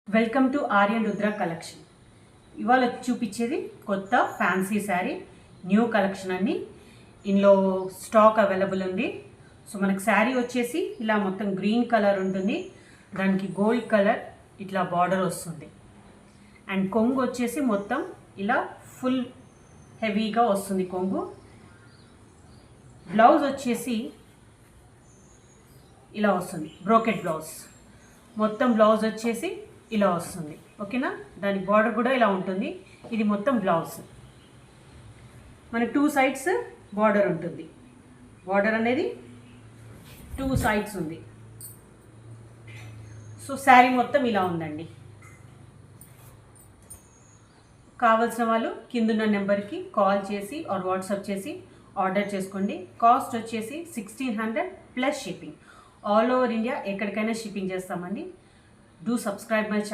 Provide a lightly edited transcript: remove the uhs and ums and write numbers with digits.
Welcome to Aryan Rudra collection. ఇవాళ చూపించేది కొత్త ఫ్యాన్సీ శారీ, న్యూ కలెక్షన్ అండి. ఇందులో స్టాక్ అవైలబుల్ ఉంది. సో మనకు శారీ వచ్చేసి ఇలా మొత్తం గ్రీన్ కలర్ ఉంటుంది, దానికి గోల్డ్ కలర్ ఇట్లా బార్డర్ వస్తుంది. అండ్ కొంగు వచ్చేసి మొత్తం ఇలా ఫుల్ హెవీగా వస్తుంది కొంగు. బ్లౌజ్ వచ్చేసి ఇలా వస్తుంది, బ్రోకెట్ బ్లౌజ్. మొత్తం బ్లౌజ్ వచ్చేసి ఇలా వస్తుంది, ఓకేనా. దాని బార్డర్ కూడా ఇలా ఉంటుంది. ఇది మొత్తం బ్లౌజ్. మనకి 2 సైడ్స్ బార్డర్ ఉంటుంది. బార్డర్ అనేది 2 సైడ్స్ ఉంది. సో శారీ మొత్తం ఇలా ఉందండి. కావాల్సిన వాళ్ళు కిందున్న నెంబర్కి కాల్ చేసి ఆర్ వాట్సాప్ చేసి ఆర్డర్ చేసుకోండి. కాస్ట్ వచ్చేసి 1600 plus shipping. All over India ఎక్కడికైనా షిప్పింగ్ చేస్తామండి. Do subscribe my channel.